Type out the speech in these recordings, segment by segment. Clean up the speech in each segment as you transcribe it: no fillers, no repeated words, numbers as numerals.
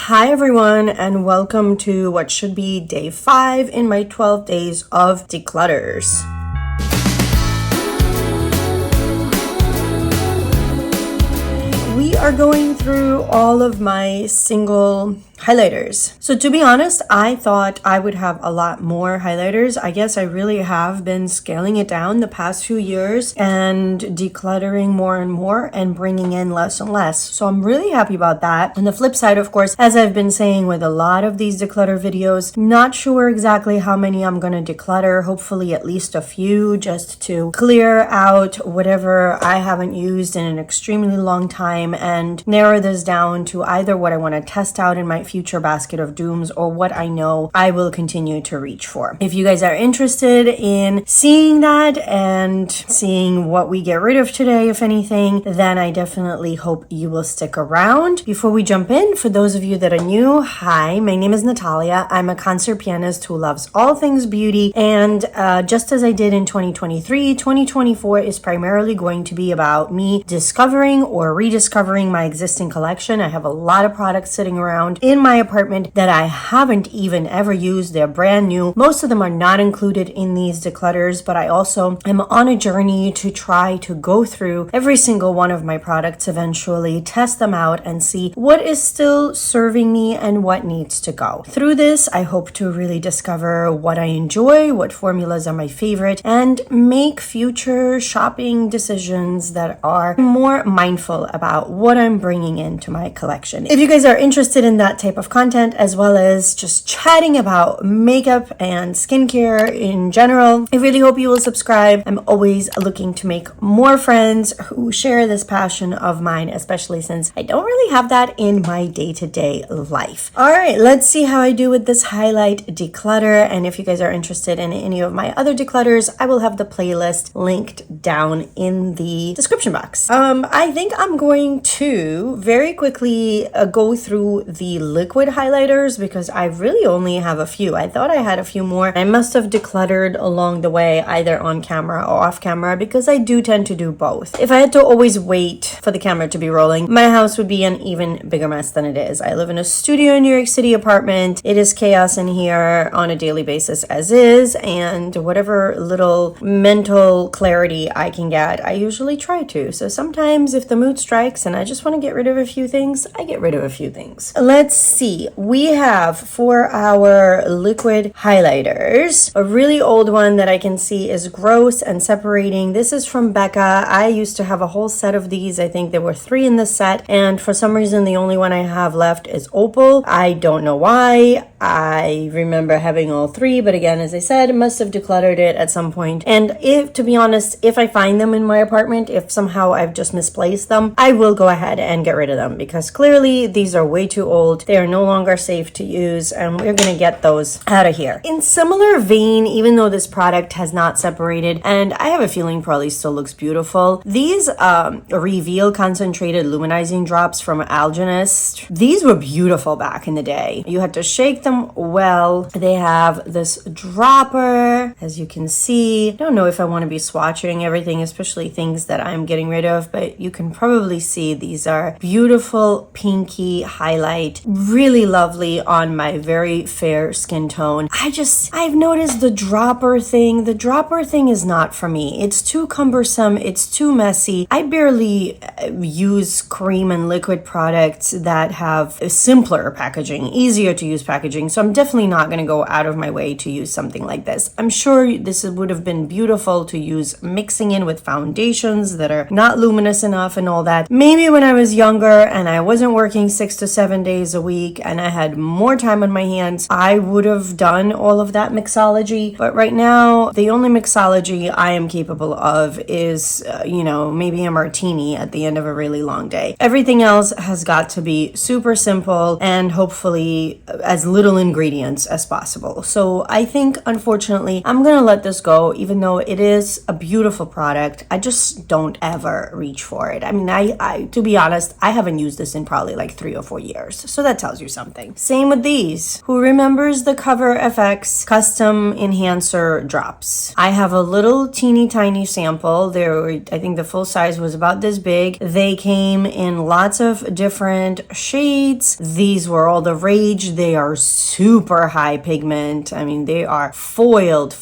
Hi everyone, and welcome to what should be day 5 in my 12 days of declutters. We are going through all of my single highlighters. So to be honest, I thought I would have a lot more highlighters. I guess I really have been scaling it down the past few years and decluttering more and more and bringing in less and less. So I'm really happy about that. On the flip side, of course, as I've been saying with a lot of these declutter videos, not sure exactly how many I'm going to declutter. Hopefully at least a few, just to clear out whatever I haven't used in an extremely long time and narrow this down to either what I want to test out in my future basket of dooms or what I know I will continue to reach for. If you guys are interested in seeing that and seeing what we get rid of today, if anything, then I definitely hope you will stick around. Before we jump in, for those of you that are new, hi, my name is Natalia. I'm a concert pianist who loves all things beauty, and just as I did in 2023, 2024 is primarily going to be about me discovering or rediscovering my existing collection. I have a lot of products sitting around in my apartment that I haven't even ever used. They're brand new. Most of them are not included in these declutters, but I also am on a journey to try to go through every single one of my products eventually, test them out and see what is still serving me and what needs to go. Through this, I hope to really discover what I enjoy, what formulas are my favorite, and make future shopping decisions that are more mindful about what I'm bringing into my collection. If you guys are interested in that type of content, as well as just chatting about makeup and skincare in general, I really hope you will subscribe. I'm always looking to make more friends who share this passion of mine, especially since I don't really have that in my day-to-day life. All right, let's see how I do with this highlight declutter. And if you guys are interested in any of my other declutters, I will have the playlist linked down in the description box. I think I'm going to very quickly go through the liquid highlighters because I really only have a few. I thought I had a few more. I must have decluttered along the way, either on camera or off camera, because I do tend to do both. If I had to always wait for the camera to be rolling, my house would be an even bigger mess than it is. I live in a studio New York City apartment. It is chaos in here on a daily basis as is, and whatever little mental clarity I can get, I usually try to. So sometimes if the mood strikes and I just want to get rid of a few things, I get rid of a few things. Let's see. We have for our liquid highlighters, a really old one that I can see is gross and separating. This is from Becca. I used to have a whole set of these. I think there were 3 in the set, and for some reason the only one I have left is Opal. I don't know why. I remember having all 3, but again, as I said, must have decluttered it at some point. And if, to be honest, if I find them in my apartment, if somehow I've just misplaced them, I will go ahead and get rid of them because clearly these are way too old. They are no longer safe to use, and we're gonna get those out of here. In similar vein, even though this product has not separated, and I have a feeling probably still looks beautiful, these Reveal concentrated luminizing drops from Algenist, these were beautiful back in the day. You had to shake them well. They have this dropper, as you can see. I don't know if I want to be swatching everything, especially things that I'm getting rid of, but you can probably see these are beautiful pinky highlight, really lovely on my very fair skin tone. I've noticed the dropper thing. The dropper thing is not for me. It's too cumbersome. It's too messy. I barely use cream and liquid products that have a simpler packaging, easier to use packaging. So I'm definitely not going to go out of my way to use something like this. I'm sure this would have been beautiful to use mixing in with foundations that are not luminous enough and all that. Maybe when I was younger and I wasn't working 6 to 7 days a week and I had more time on my hands, I would have done all of that mixology. But right now, the only mixology I am capable of is, maybe a martini at the end of a really long day. Everything else has got to be super simple and hopefully as little ingredients as possible. So I think, unfortunately, I'm going to let this go, even though it is a beautiful product. I just don't ever reach for it. I mean, I to be honest, I haven't used this in probably like 3 or 4 years. So that tells you something. Same with these. Who remembers the Cover FX Custom Enhancer drops? I have a little teeny tiny sample. I think the full size was about this big. They came in lots of different shades. These were all the rage. They are super high pigment. I mean, they are foiled,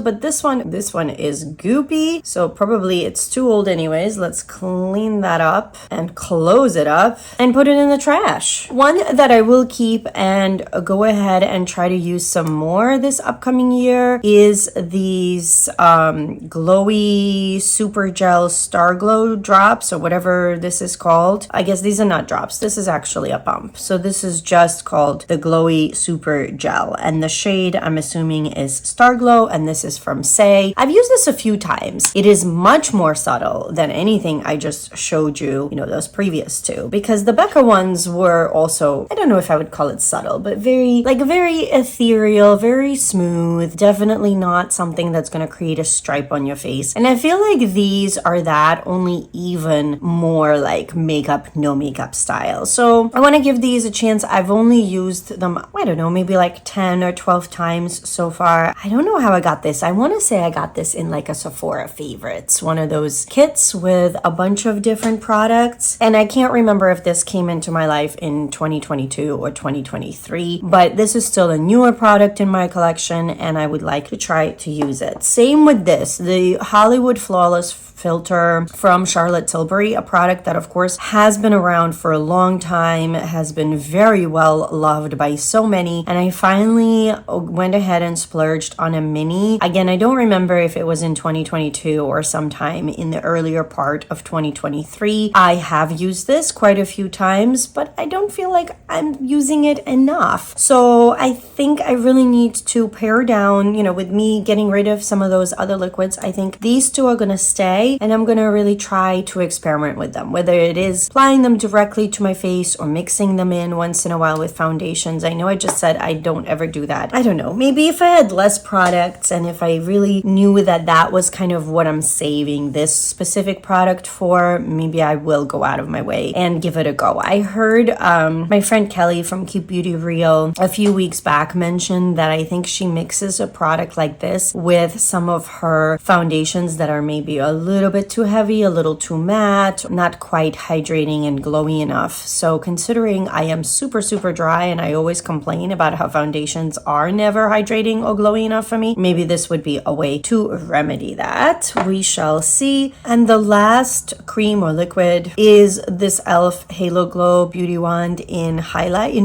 but this one is goopy, so probably it's too old anyways. Let's clean that up and close it up and put it in the trash. One that I will keep and go ahead and try to use some more this upcoming year is these glowy super gel star glow drops, or whatever this is called. I guess these are not drops. This is actually a pump. So this is just called the glowy super gel, and the shade I'm assuming is Star Glow, and this is from Say. I've used this a few times. It is much more subtle than anything I just showed you, those previous two, because the Becca ones were also, I don't know if I would call it subtle, but very ethereal, very smooth, definitely not something that's going to create a stripe on your face. And I feel like these are that, only even more like makeup, no makeup style. So I want to give these a chance. I've only used them, I don't know, maybe like 10 or 12 times so far. I don't know how I got this. I want to say I got this in like a Sephora favorites, one of those kits with a bunch of different products. And I can't remember if this came into my life in 2022 or 2023, but this is still a newer product in my collection and I would like to try to use it. Same with this, the Hollywood Flawless filter from Charlotte Tilbury, a product that of course has been around for a long time, has been very well loved by so many, and I finally went ahead and splurged on a mini. Again, I don't remember if it was in 2022 or sometime in the earlier part of 2023. I have used this quite a few times, but I don't feel like I'm using it enough. So I think I really need to pare down, with me getting rid of some of those other liquids. I think these two are going to stay, and I'm going to really try to experiment with them, whether it is applying them directly to my face or mixing them in once in a while with foundations. I know I just said I don't ever do that. I don't know. Maybe if I had less products and if I really knew that was kind of what I'm saving this specific product for, maybe I will go out of my way and give it a go. I heard my friend Kelly from Keep Beauty Real a few weeks back mention that I think she mixes a product like this with some of her foundations that are maybe a little bit too heavy, a little too matte, not quite hydrating and glowy enough. So considering I am super dry and I always complain about how foundations are never hydrating or glowy enough for me, maybe this would be a way to remedy that. We shall see. And the last cream or liquid is this e.l.f. Halo Glow Beauty Wand in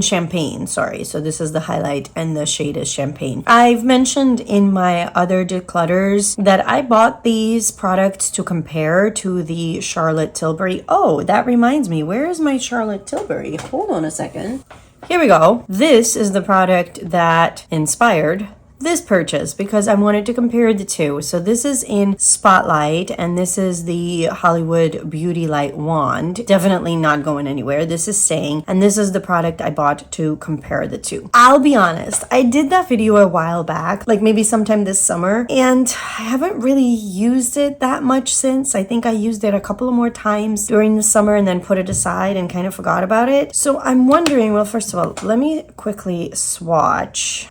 champagne. So this is the highlight and the shade is champagne. I've mentioned in my other declutters that I bought these products to compare to the Charlotte Tilbury. Oh, that reminds me, where is my Charlotte Tilbury? Hold on a second. Here we go. This is the product that inspired this purchase because I wanted to compare the two. So this is in Spotlight and this is the Hollywood Beauty Light Wand. Definitely not going anywhere. This is staying, and this is the product I bought to compare the two. I'll be honest, I did that video a while back, like maybe sometime this summer, and I haven't really used it that much since. I think I used it a couple of more times during the summer and then put it aside and kind of forgot about it. So I'm wondering, well, first of all, let me quickly swatch.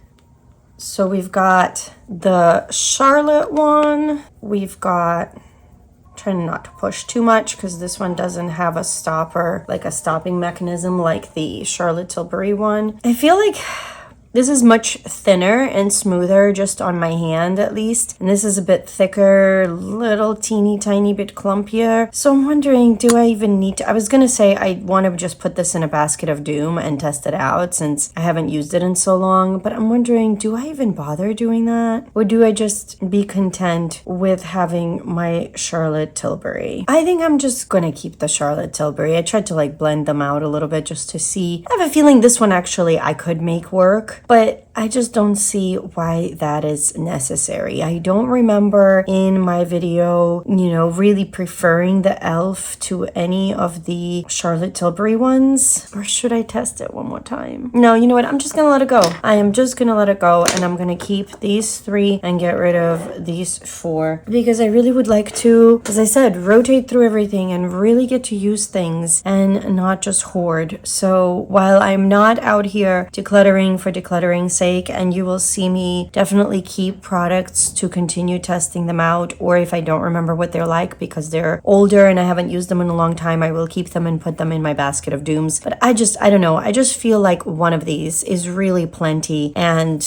So we've got the Charlotte one. We've got, trying not to push too much because this one doesn't have a stopper, like a stopping mechanism like the Charlotte Tilbury one. I feel like this is much thinner and smoother just on my hand at least. And this is a bit thicker, little teeny tiny bit clumpier. So I'm wondering, do I even need to? I was going to say I want to just put this in a basket of doom and test it out since I haven't used it in so long. But I'm wondering, do I even bother doing that? Or do I just be content with having my Charlotte Tilbury? I think I'm just going to keep the Charlotte Tilbury. I tried to blend them out a little bit just to see. I have a feeling this one actually I could make work. But I just don't see why that is necessary. I don't remember in my video, really preferring the e.l.f. to any of the Charlotte Tilbury ones. Or should I test it one more time? No, you know what? I'm just gonna let it go. I am just gonna let it go, and I'm gonna keep these 3 and get rid of these 4 because I really would like to, as I said, rotate through everything and really get to use things and not just hoard. So while I'm not out here decluttering for decluttering's sake, and you will see me definitely keep products to continue testing them out, or if I don't remember what they're like because they're older and I haven't used them in a long time, I will keep them and put them in my basket of dooms. But I don't know, I just feel like one of these is really plenty, and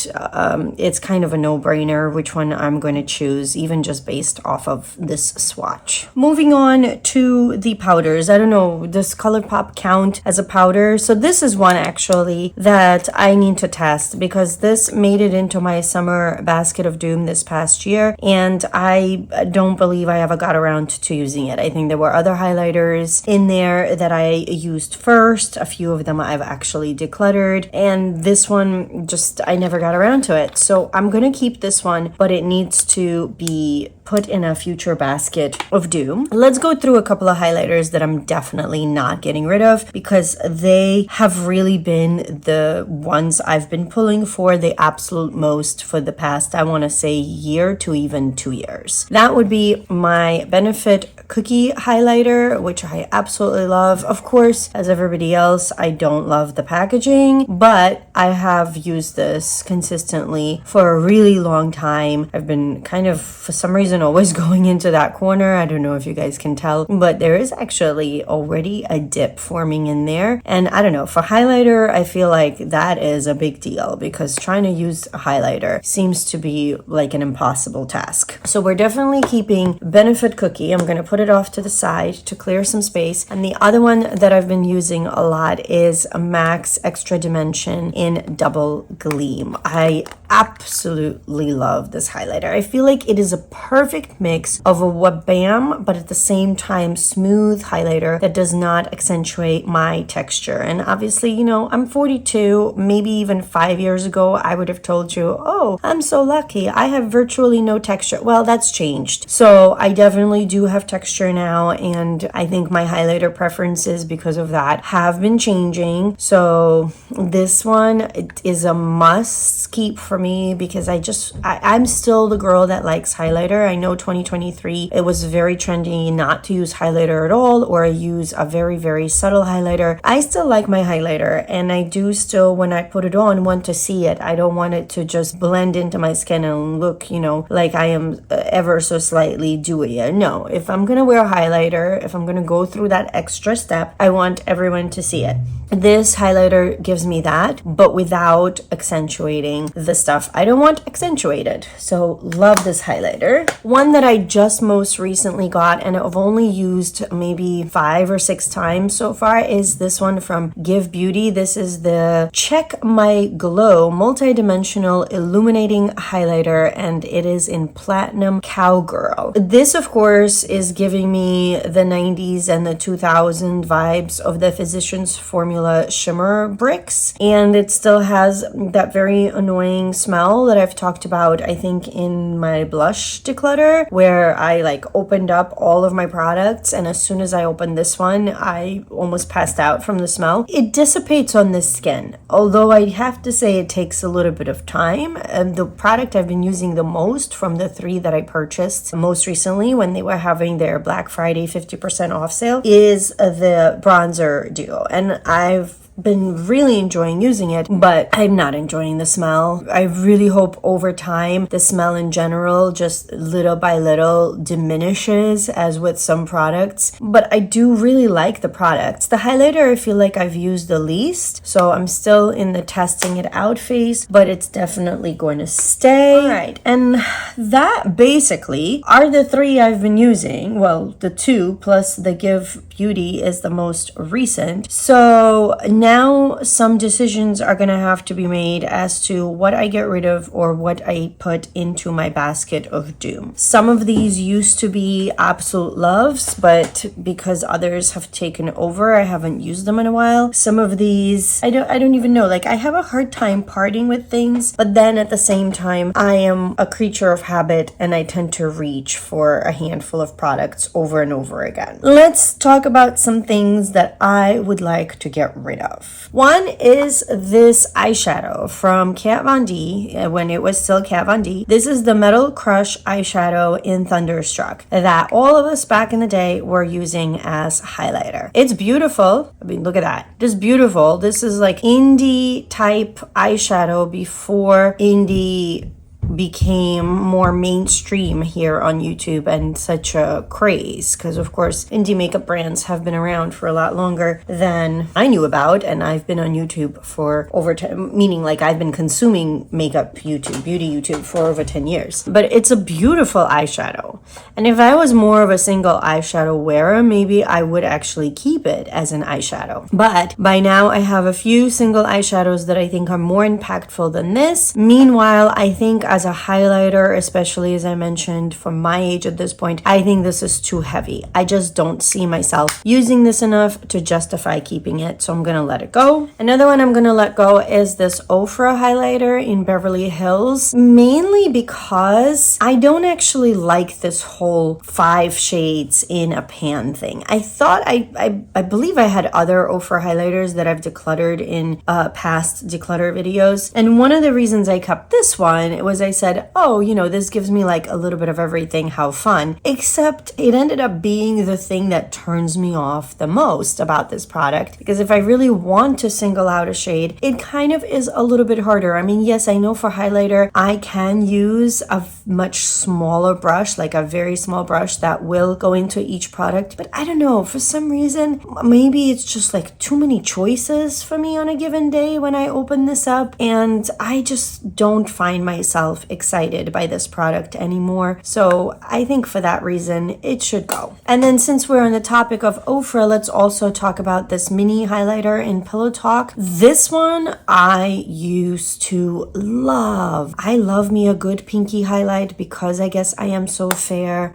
it's kind of a no-brainer which one I'm going to choose, even just based off of this swatch. Moving on to the powders. I don't know, does ColourPop count as a powder? So this is one actually that I need to test because this made it into my summer basket of doom this past year, and I don't believe I ever got around to using it. I think there were other highlighters in there that I used first. A few of them I've actually decluttered, and this one just I never got around to it. So I'm gonna keep this one, but it needs to be put in a future basket of doom. Let's go through a couple of highlighters that I'm definitely not getting rid of because they have really been the ones I've been pulling for the absolute most for the past, I want to say, year to even 2 years. That would be my Benefit Cookie highlighter, which I absolutely love. Of course, as everybody else, I don't love the packaging, but I have used this consistently for a really long time. I've been kind of, for some reason, always going into that corner. I don't know if you guys can tell, but there is actually already a dip forming in there. And I don't know, for highlighter, I feel like that is a big deal because trying to use a highlighter seems to be like an impossible task. So we're definitely keeping Benefit Cookie. I'm going to put it off to the side to clear some space. And the other one that I've been using a lot is a MAC Extra Dimension in Double Gleam. I absolutely love this highlighter. I feel like it is a perfect mix of a wabam, but at the same time smooth highlighter that does not accentuate my texture. And obviously, I'm 42, maybe even 5 years ago, I would have told you, oh, I'm so lucky, I have virtually no texture. Well, that's changed. So I definitely do have texture now, and I think my highlighter preferences because of that have been changing. So this one, it is a must keep for me because I'm still the girl that likes highlighter. I know 2023, it was very trendy not to use highlighter at all or use a very, very subtle highlighter. I still like my highlighter, and I do still, when I put it on, want to see it. I don't want it to just blend into my skin and look, like I am ever so slightly dewy. No, if I'm gonna wear a highlighter, if I'm gonna go through that extra step, I want everyone to see it. This highlighter gives me that, but without accentuating the stuff I don't want accentuated. So love this highlighter. One that I just most recently got, and I've only used maybe 5 or 6 times so far, is this one from Give Beauty. This is the Check My Glow Multi-Dimensional Illuminating Highlighter, and it is in Platinum Cowgirl. This, of course, is giving me the 90s and the 2000 vibes of the Physicians Formula shimmer bricks, and it still has that very annoying smell that I've talked about, I think, in my blush declutter, where I opened up all of my products, and as soon as I opened this one, I almost passed out from the smell. It dissipates on the skin, although I have to say it takes a little bit of time. The product I've been using the most from the 3 that I purchased most recently when they were having their Black Friday 50% off sale is the bronzer duo, and I've been really enjoying using it, but I'm not enjoying the smell. I really hope over time the smell in general just little by little diminishes, as with some products, but I do really like the products. The highlighter I feel like I've used the least, so I'm still in the testing it out phase, but it's definitely going to stay. All right, and that basically are the 3 I've been using. Well, the 2 plus the Give Beauty is the most recent. So now some decisions are gonna have to be made as to what I get rid of or what I put into my basket of doom. Some of these used to be absolute loves, but because others have taken over, I haven't used them in a while. Some of these, I don't even know. Like, I have a hard time parting with things, but then at the same time, I am a creature of habit and I tend to reach for a handful of products over and over again. Let's talk about some things that I would like to get rid of. One is this eyeshadow from Kat Von D, when it was still Kat Von D. This is the Metal Crush eyeshadow in Thunderstruck that all of us back in the day were using as highlighter. It's beautiful. I mean, look at that. Just beautiful. This is like indie type eyeshadow before indie became more mainstream here on YouTube and such a craze, because of course indie makeup brands have been around for a lot longer than I knew about, and I've been on YouTube for over 10, meaning like I've been consuming makeup YouTube, beauty YouTube for over 10 years. But it's a beautiful eyeshadow, and if I was more of a single eyeshadow wearer, maybe I would actually keep it as an eyeshadow. But by now I have a few single eyeshadows that I think are more impactful than this. Meanwhile, I think as a highlighter, especially as I mentioned, for my age at this point, I think this is too heavy. I just don't see myself using this enough to justify keeping it, so I'm gonna let it go. Another one I'm gonna let go is this Ofra highlighter in Beverly Hills, mainly because I don't actually like this whole 5 shades in a pan thing. I thought I believe I had other Ofra highlighters that I've decluttered in past declutter videos, and one of the reasons I kept this one, it was I said, oh, you know, this gives me like a little bit of everything, how fun. Except it ended up being the thing that turns me off the most about this product, because if I really want to single out a shade, it kind of is a little bit harder. I mean, yes, I know for highlighter, I can use a much smaller brush, like a very small brush that will go into each product, but I don't know, for some reason, maybe it's just like too many choices for me on a given day when I open this up, and I just don't find myself excited by this product anymore. So I think for that reason, it should go. And then since we're on the topic of Ofra, let's also talk about this mini highlighter in Pillow Talk. This one I used to love. I love me a good pinky highlight because I guess I am so fair.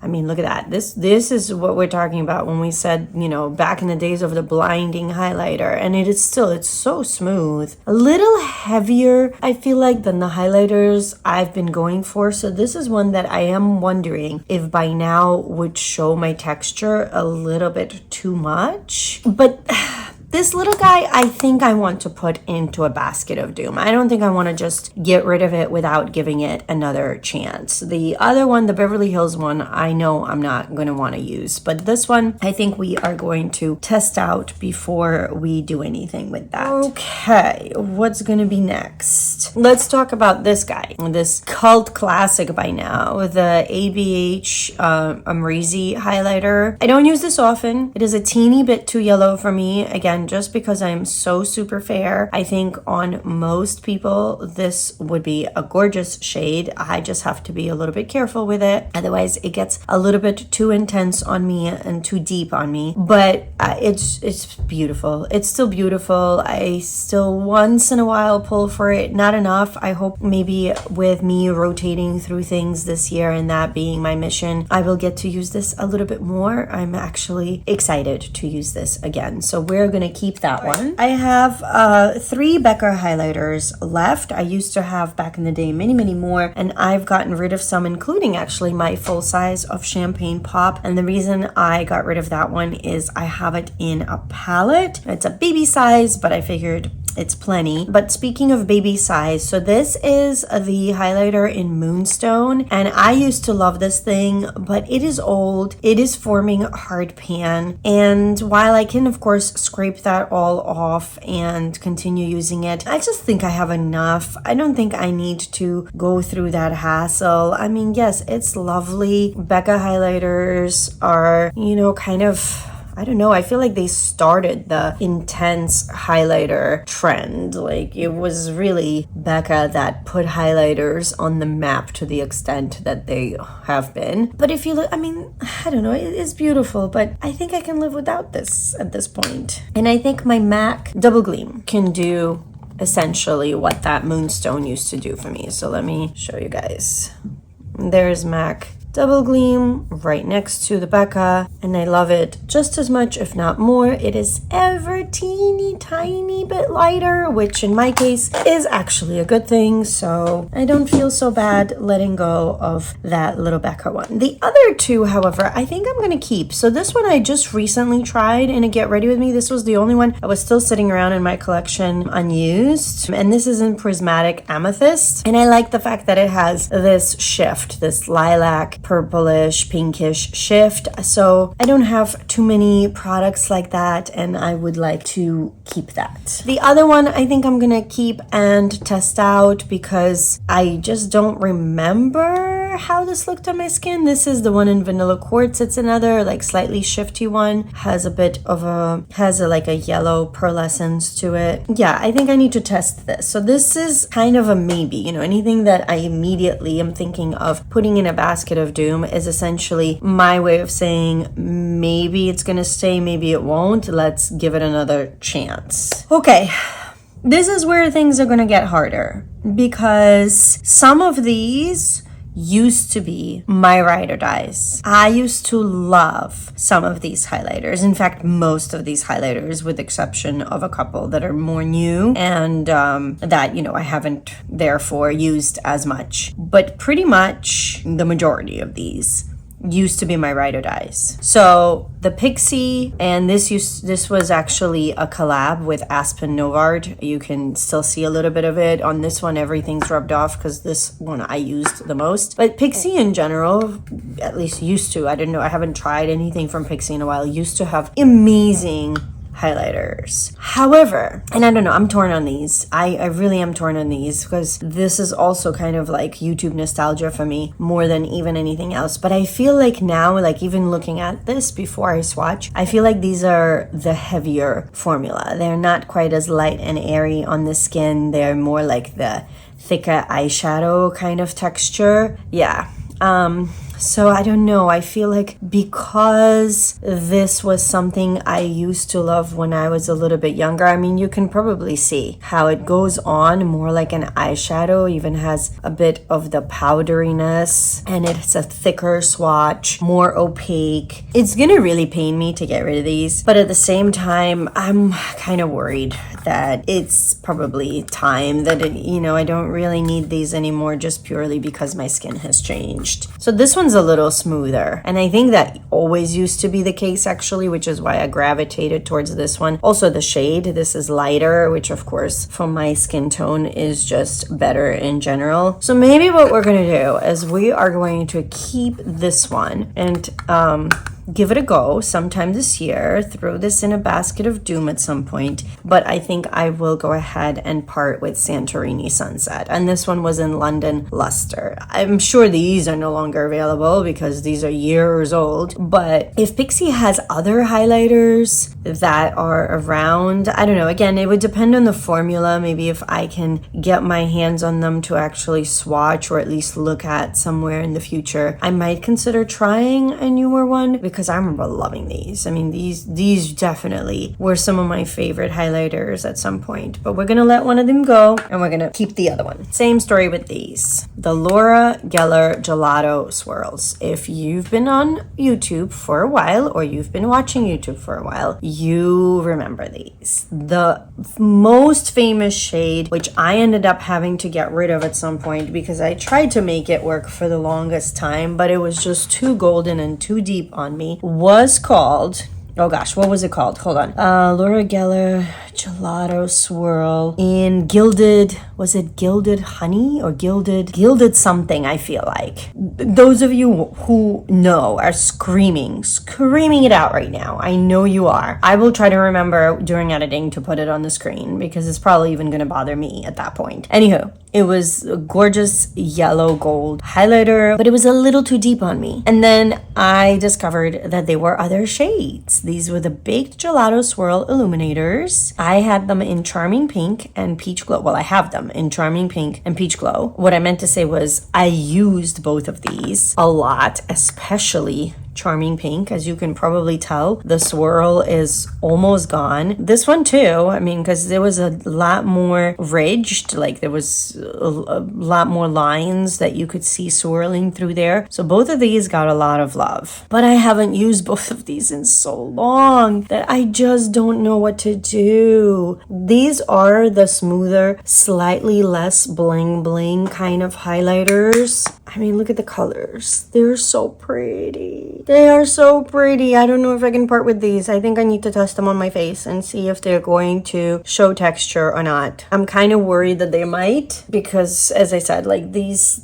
I mean, look at that. This is what we're talking about when we said, you know, back in the days of the blinding highlighter. And it's so smooth. A little heavier, I feel like, than the highlighters I've been going for. So this is one that I am wondering if by now would show my texture a little bit too much. But this little guy, I think I want to put into a basket of doom. I don't think I want to just get rid of it without giving it another chance. The other one, the Beverly Hills one, I know I'm not going to want to use. But this one, I think we are going to test out before we do anything with that. Okay, what's going to be next? Let's talk about this guy, this cult classic by now, the ABH Amrezy highlighter. I don't use this often. It is a teeny bit too yellow for me. Again, just because I'm so super fair, I think on most people this would be a gorgeous shade. I just have to be a little bit careful with it, otherwise it gets a little bit too intense on me and too deep on me. But it's beautiful. It's still beautiful. I still once in a while pull for it, not enough. I hope maybe with me rotating through things this year and that being my mission, I will get to use this a little bit more. I'm actually excited to use this again, so we're gonna keep that one. I have 3 Becca highlighters left. I used to have back in the day many more, and I've gotten rid of some, including actually my full size of Champagne Pop. And the reason I got rid of that one is I have it in a palette. It's a baby size, but I figured it's plenty. But speaking of baby size, so this is the highlighter in Moonstone, and I used to love this thing, but it is old. It is forming hard pan, and while I can of course scrape that all off and continue using it, I just think I have enough. I don't think I need to go through that hassle. I mean, yes, it's lovely. Becca highlighters are, you know, kind of I don't know, I feel like they started the intense highlighter trend. Like it was really Becca that put highlighters on the map to the extent that they have been. But if you look, I mean, I don't know, it is beautiful, but I think I can live without this at this point. And I think my MAC Double Gleam can do essentially what that moonstone used to do for me. So let me show you guys. There's MAC Double Gleam right next to the Becca, and I love it just as much, if not more. It is ever teeny tiny bit lighter, which in my case is actually a good thing, so I don't feel so bad letting go of that little Becca one. The other two, however, I think I'm gonna keep. So this one I just recently tried in a Get Ready With Me. This was the only one I was still sitting around in my collection unused, and this is in Prismatic Amethyst, and I like the fact that it has this shift, this lilac purplish pinkish shift, so I don't have too many products like that, and I would like to keep that. The other one I think I'm gonna keep and test out because I just don't remember how this looked on my skin. This is the one in Vanilla Quartz. It's another like slightly shifty one, has a bit of like a yellow pearlescence to it. Yeah, I think I need to test this. So this is kind of a maybe, you know, anything that I immediately am thinking of putting in a basket of doom is essentially my way of saying maybe it's gonna stay, maybe it won't. Let's give it another chance. Okay, this is where things are gonna get harder because some of these used to be my ride or dies. I used to love some of these highlighters. In fact, most of these highlighters, with the exception of a couple that are more new and that, you know, I haven't therefore used as much. But pretty much the majority of these used to be my ride or dies. So the Pixie, and this was actually a collab with Aspen Novard. You can still see a little bit of it. On this one, everything's rubbed off because this one I used the most. But Pixie in general, at least used to, I don't know, I haven't tried anything from Pixie in a while, used to have amazing highlighters. However, and I don't know, I'm torn on these. I really am torn on these because this is also kind of like YouTube nostalgia for me more than even anything else. But I feel like now, like even looking at this before I swatch, I feel like these are the heavier formula. They're not quite as light and airy on the skin. They're more like the thicker eyeshadow kind of texture. Yeah. So I don't know, I feel like because this was something I used to love when I was a little bit younger, I mean, you can probably see how it goes on more like an eyeshadow, even has a bit of the powderiness, and it's a thicker swatch, more opaque. It's gonna really pain me to get rid of these, but at the same time, I'm kind of worried that it's probably time that I don't really need these anymore just purely because my skin has changed. So this one's a little smoother, and I think that always used to be the case actually, which is why I gravitated towards this one. Also the shade, this is lighter, which of course from my skin tone is just better in general. So maybe what we're gonna do is we are going to keep this one and give it a go sometime this year, throw this in a basket of doom at some point, but I think I will go ahead and part with Santorini Sunset. And this one was in London Luster. I'm sure these are no longer available because these are years old, but if Pixie has other highlighters that are around, I don't know, again, it would depend on the formula. Maybe if I can get my hands on them to actually swatch or at least look at somewhere in the future, I might consider trying a newer one, because I remember loving these. I mean, these definitely were some of my favorite highlighters at some point, but we're gonna let one of them go and we're gonna keep the other one. Same story with these. The Laura Geller Gelato Swirls. If you've been on YouTube for a while or you've been watching YouTube for a while, you remember these. The most famous shade, which I ended up having to get rid of at some point because I tried to make it work for the longest time, but it was just too golden and too deep on me, was called, oh gosh, what was it called? Hold on. Laura Geller Gelato Swirl in Gilded, was it Gilded Honey or Gilded something, I feel like. Those of you who know are screaming it out right now. I know you are. I will try to remember during editing to put it on the screen because it's probably even going to bother me at that point. Anywho, It was a gorgeous yellow gold highlighter, but it was a little too deep on me. And then I discovered that there were other shades. These were the Baked Gelato Swirl Illuminators. I had them in Charming Pink and Peach Glow. Well, I have them in Charming Pink and Peach Glow. What I meant to say was I used both of these a lot, especially Charming Pink. As you can probably tell, the swirl is almost gone. This one too, I mean, because there was a lot more ridged, like there was a lot more lines that you could see swirling through there. So both of these got a lot of love. But I haven't used both of these in so long that I just don't know what to do. These are the smoother, slightly less bling bling kind of highlighters. I mean, look at the colors. They're so pretty. They are so pretty. I don't know if I can part with these. I think I need to test them on my face and see if they're going to show texture or not. I'm kind of worried that they might because, as I said, like these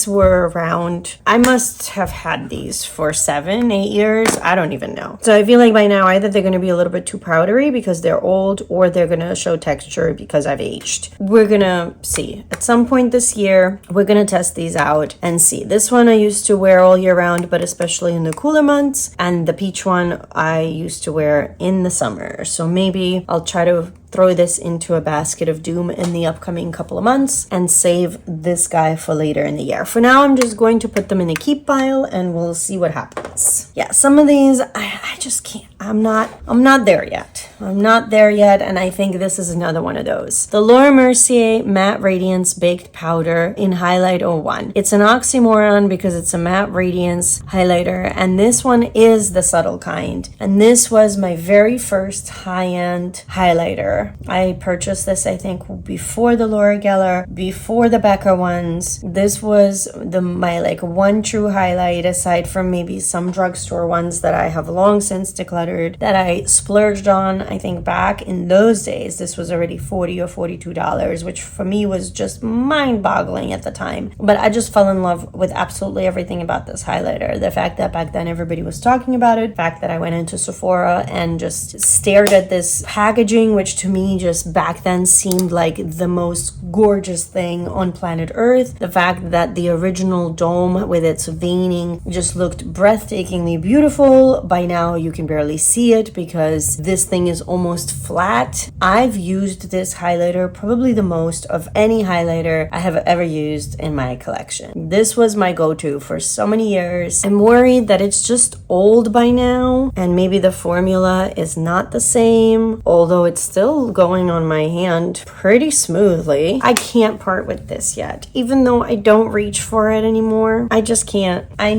were around, I must have had these for 7-8 years. I don't even know. So I feel like by now either they're going to be a little bit too powdery because they're old, or they're going to show texture because I've aged. We're going to see. At some point this year, we're going to test these out and see. This one I used to wear all year round, but especially in the cooler months. And the peach one I used to wear in the summer. So maybe I'll try to throw this into a basket of doom in the upcoming couple of months and save this guy for later in the year. For now, I'm just going to put them in a keep pile and we'll see what happens. Yeah, some of these, I just can't. I'm not there yet. I'm not there yet, and I think this is another one of those. The Laura Mercier Matte Radiance Baked Powder in Highlight 01. It's an oxymoron because it's a matte radiance highlighter, and this one is the subtle kind. And this was my very first high-end highlighter. I purchased this, I think, before the Laura Geller, before the Becca ones. This was my like one true highlight, aside from maybe some drugstore ones that I have long since decluttered, that I splurged on. I think back in those days, this was already $40 or $42, which for me was just mind-boggling at the time. But I just fell in love with absolutely everything about this highlighter. The fact that back then everybody was talking about it, the fact that I went into Sephora and just stared at this packaging, which to me just back then seemed like the most gorgeous thing on planet Earth. The fact that the original dome with its veining just looked breathtakingly beautiful. By now you can barely see it because this thing is almost flat. I've used this highlighter probably the most of any highlighter I have ever used in my collection. This was my go-to for so many years. I'm worried that it's just old by now and maybe the formula is not the same, although it's still going on my hand pretty smoothly. I can't part with this yet, even though I don't reach for it anymore. I just can't. I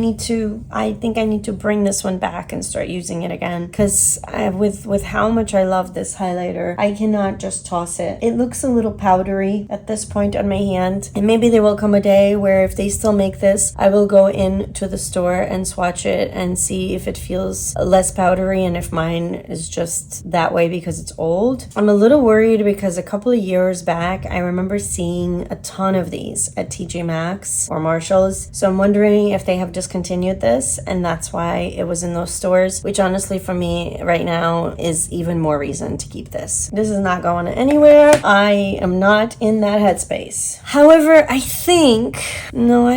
think I need to bring this one back and start using it again, because with how much I love this highlighter, I cannot just toss it. It looks a little powdery at this point on my hand, and maybe there will come a day where if they still make this, I will go into the store and swatch it and see if it feels less powdery and if mine is just that way because it's old. I'm a little worried because a couple of years back, I remember seeing a ton of these at TJ Maxx or Marshall's. So I'm wondering if they have discontinued this and that's why it was in those stores, which honestly for me right now is even more reason to keep this. This is not going anywhere. I am not in that headspace. However, I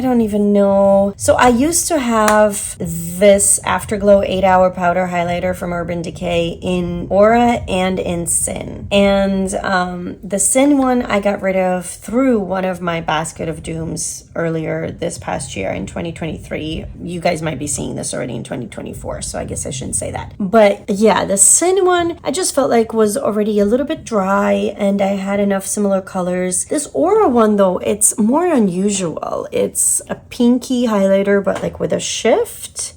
don't even know. So I used to have this Afterglow 8-hour powder highlighter from Urban Decay in Aura and in Sin. And the Sin one I got rid of through one of my basket of dooms earlier this past year in 2023. You guys might be seeing this already in 2024, so I guess I shouldn't say that. But yeah, the Sin one I just felt like was already a little bit dry and I had enough similar colors. This Aura one though, it's more unusual. It's a pinky highlighter but like with a shift.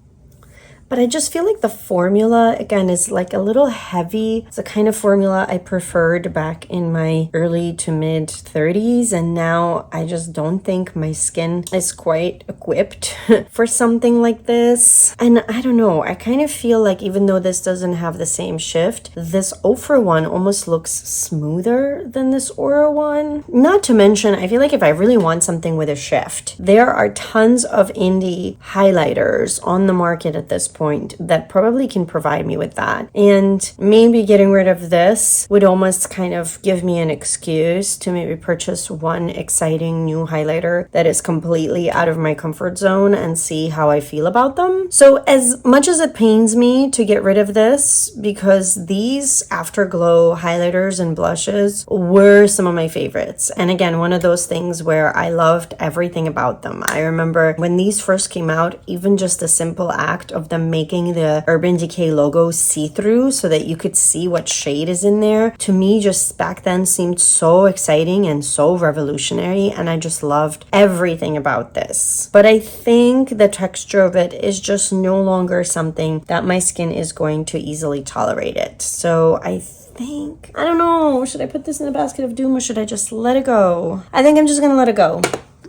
But I just feel like the formula, again, is like a little heavy. It's the kind of formula I preferred back in my early to mid 30s. And now I just don't think my skin is quite equipped for something like this. And I don't know, I kind of feel like even though this doesn't have the same shift, this Ofra one almost looks smoother than this Aura one. Not to mention, I feel like if I really want something with a shift, there are tons of indie highlighters on the market at this point point that probably can provide me with that. And maybe getting rid of this would almost kind of give me an excuse to maybe purchase one exciting new highlighter that is completely out of my comfort zone and see how I feel about them. So as much as it pains me to get rid of this, because these Afterglow highlighters and blushes were some of my favorites. And again, one of those things where I loved everything about them. I remember when these first came out, even just the simple act of them making the Urban Decay logo see-through so that you could see what shade is in there, to me just back then seemed so exciting and so revolutionary, and I just loved everything about this. But I think the texture of it is just no longer something that my skin is going to easily tolerate it. So I don't know, should I put this in the basket of doom or should I just let it go? I think I'm just gonna let it go.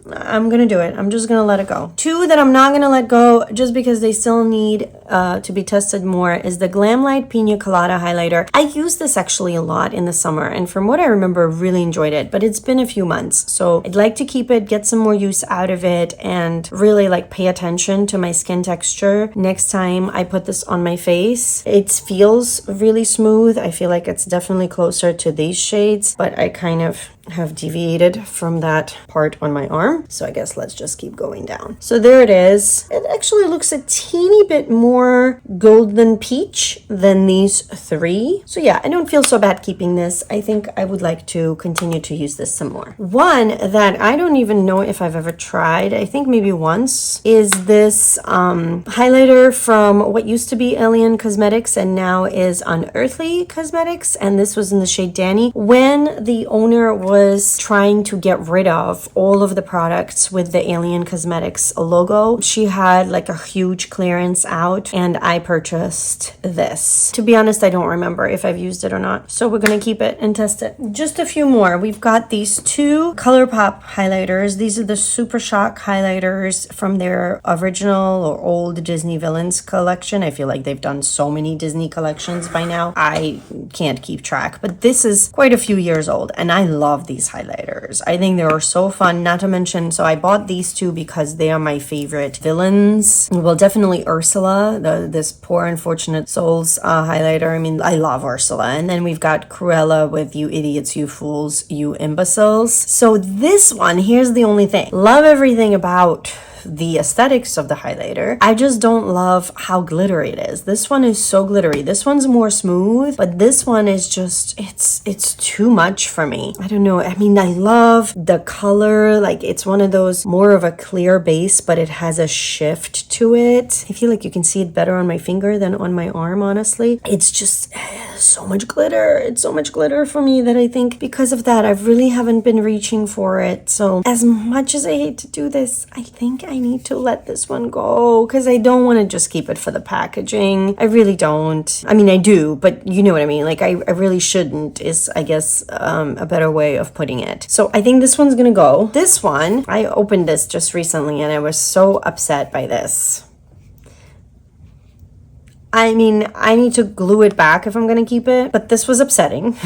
I'm gonna do it. I'm just gonna let it go. Two that I'm not gonna let go just because they still need to be tested more is the Glamlight Pina Colada highlighter. I used this actually a lot in the summer, and from what I remember, really enjoyed it, but it's been a few months. So I'd like to keep it, get some more use out of it, and really like pay attention to my skin texture next time I put this on my face. It feels really smooth. I feel like it's definitely closer to these shades, but I kind of have deviated from that part on my arm. So I guess let's just keep going down. So there it is. It actually looks a teeny bit more golden peach than these three. So yeah, I don't feel so bad keeping this. I think I would like to continue to use this some more. One that I don't even know if I've ever tried, I think maybe once, is this highlighter from what used to be Alien Cosmetics and now is Unearthly Cosmetics. And this was in the shade Danny. When the owner was trying to get rid of all of the products with the Alien Cosmetics logo, she had like a huge clearance out and I purchased this. To be honest, I don't remember if I've used it or not. So we're gonna keep it and test it. Just a few more. We've got these two ColourPop highlighters. These are the Super Shock highlighters from their original or old Disney Villains collection. I feel like they've done so many Disney collections by now. I can't keep track, but this is quite a few years old and I love these highlighters. I think they are so fun, not to mention, so I bought these two because they are my favorite villains. Well, definitely Ursula, this Poor Unfortunate Souls highlighter. I mean, I love Ursula. And then we've got Cruella with You Idiots, You Fools, You Imbeciles. So this one, here's the only thing. Love everything about the aesthetics of the highlighter. I just don't love how glittery it is. This one is so glittery. This one's more smooth, but this one is just, it's too much for me. I don't know. I mean, I love the color. Like it's one of those more of a clear base, but it has a shift to it. I feel like you can see it better on my finger than on my arm, honestly. It's just so much glitter. It's so much glitter for me that I think because of that, I really haven't been reaching for it. So as much as I hate to do this, I think I need to let this one go because I don't want to just keep it for the packaging. I really don't. I mean, I do, but you know what I mean? Like I really shouldn't is, I guess, a better way of putting it. So I think this one's gonna go. This one, I opened this just recently and I was so upset by this. I mean, I need to glue it back if I'm going to keep it, but this was upsetting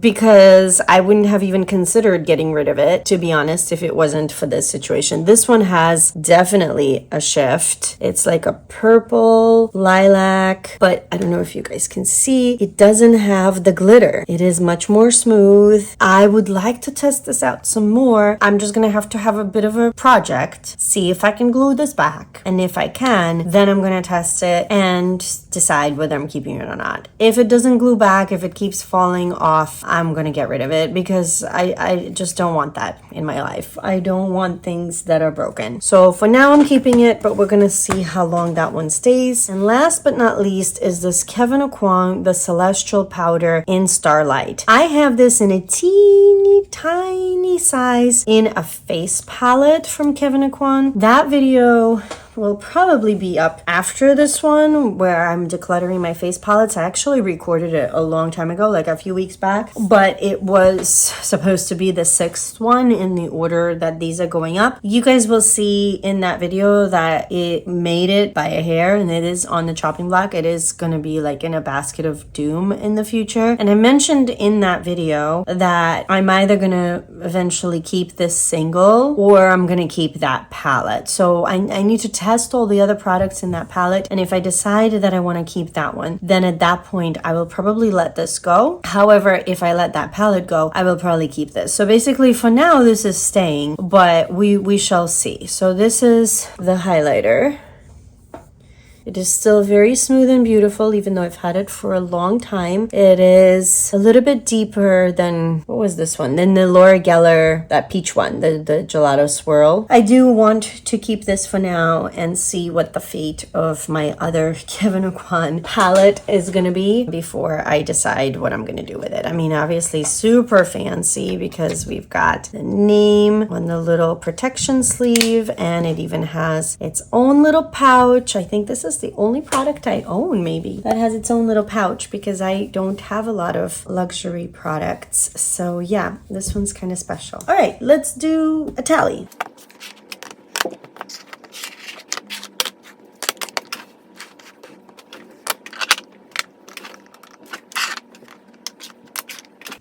because I wouldn't have even considered getting rid of it, to be honest, if it wasn't for this situation. This one has definitely a shift. It's like a purple lilac, but I don't know if you guys can see. It doesn't have the glitter. It is much more smooth. I would like to test this out some more. I'm just going to have a bit of a project, see if I can glue this back. And if I can, then I'm going to test it and decide whether I'm keeping it or not. If it doesn't glue back, if it keeps falling off, I'm gonna get rid of it because I just don't want that in my life. I don't want things that are broken. So for now I'm keeping it, but we're gonna see how long that one stays. And last but not least is this Kevyn Aucoin, the Celestial Powder in Starlight. I have this in a teeny tiny size in a face palette from Kevyn Aucoin. That video will probably be up after this one where I'm decluttering my face palettes. I actually recorded it a long time ago, like a few weeks back, but it was supposed to be the 6th one in the order that these are going up. You guys will see in that video that it made it by a hair and it is on the chopping block. It is going to be like in a basket of doom in the future. And I mentioned in that video that I'm either going to eventually keep this single or I'm going to keep that palette. So I need to test all the other products in that palette, and if I decide that I want to keep that one, then at that point I will probably let this go. However, if I let that palette go, I will probably keep this. So basically for now this is staying, but we shall see. So this is the highlighter. It is still very smooth and beautiful, even though I've had it for a long time. It is a little bit deeper than, what was this one? Than the Laura Geller, that peach one, the gelato swirl. I do want to keep this for now and see what the fate of my other Kevyn Aucoin palette is going to be before I decide what I'm going to do with it. I mean, obviously super fancy because we've got the name on the little protection sleeve, and it even has its own little pouch. I think this is the only product I own maybe that has its own little pouch, because I don't have a lot of luxury products. So yeah, this one's kind of special. All right, let's do a tally.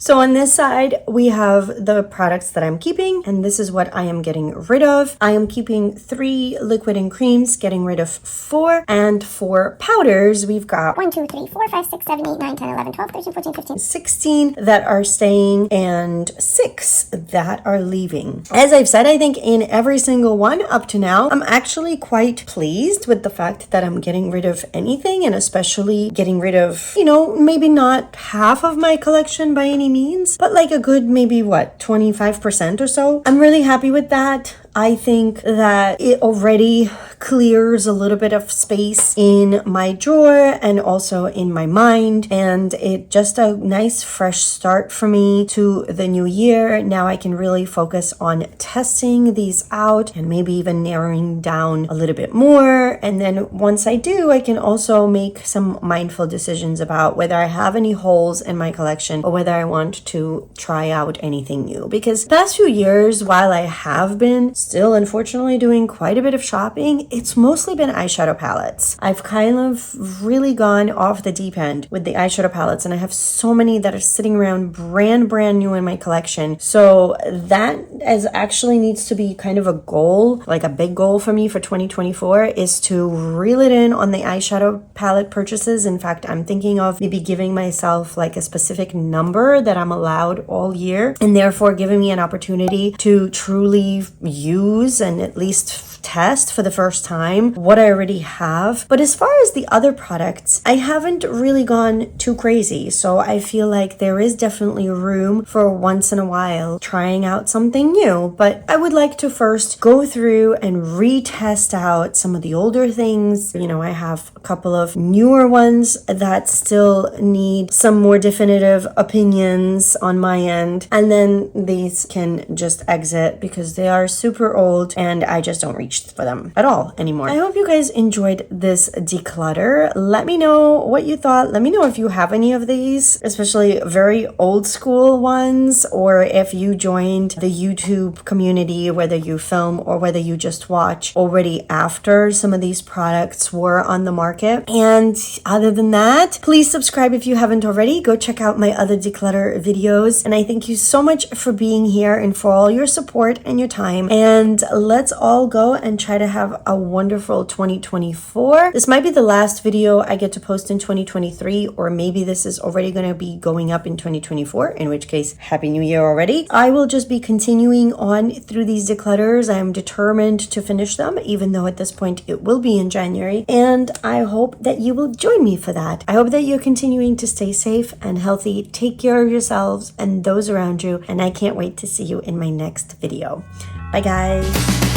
So on this side, we have the products that I'm keeping, and this is what I am getting rid of. I am keeping 3 liquid and creams, getting rid of 4. And for powders, we've got 1, 2, 3, 4, 5, 6, 7, 8, 9, 10, 11, 12, 13, 14, 15, 16 that are staying and 6 that are leaving. As I've said, I think in every single one up to now, I'm actually quite pleased with the fact that I'm getting rid of anything, and especially getting rid of, you know, maybe not half of my collection by any means, but like a good maybe 25% or so. I'm really happy with that. I think that it already clears a little bit of space in my drawer and also in my mind, and it just a nice fresh start for me to the new year. Now I can really focus on testing these out and maybe even narrowing down a little bit more, and then once I do, I can also make some mindful decisions about whether I have any holes in my collection or whether I want to try out anything new. Because the past few years, while I have been still unfortunately doing quite a bit of shopping, it's mostly been eyeshadow palettes. I've kind of really gone off the deep end with the eyeshadow palettes, and I have so many that are sitting around brand new in my collection. So that is actually needs to be kind of a goal, like a big goal for me for 2024, is to reel it in on the eyeshadow palette purchases. In fact, I'm thinking of maybe giving myself like a specific number that I'm allowed all year, and therefore giving me an opportunity to truly use and at least test for the first time what I already have. But as far as the other products, I haven't really gone too crazy. So I feel like there is definitely room for once in a while trying out something new. But I would like to first go through and retest out some of the older things. You know, I have a couple of newer ones that still need some more definitive opinions on my end. And then these can just exit because they are super old and I just don't reach for them at all anymore. I hope you guys enjoyed this declutter. Let me know what you thought. Let me know if you have any of these, especially very old school ones, or if you joined the YouTube community, whether you film or whether you just watch already after some of these products were on the market. And other than that, please subscribe if you haven't already. Go check out my other declutter videos. And I thank you so much for being here and for all your support and your time. And let's all go and try to have a wonderful 2024. This might be the last video I get to post in 2023, or maybe this is already going to be going up in 2024, in which case, Happy New Year already. I will just be continuing on through these declutters. I am determined to finish them, even though at this point it will be in January, and I hope that you will join me for that. I hope that you're continuing to stay safe and healthy. Take care of yourselves and those around you, and I can't wait to see you in my next video. Bye guys.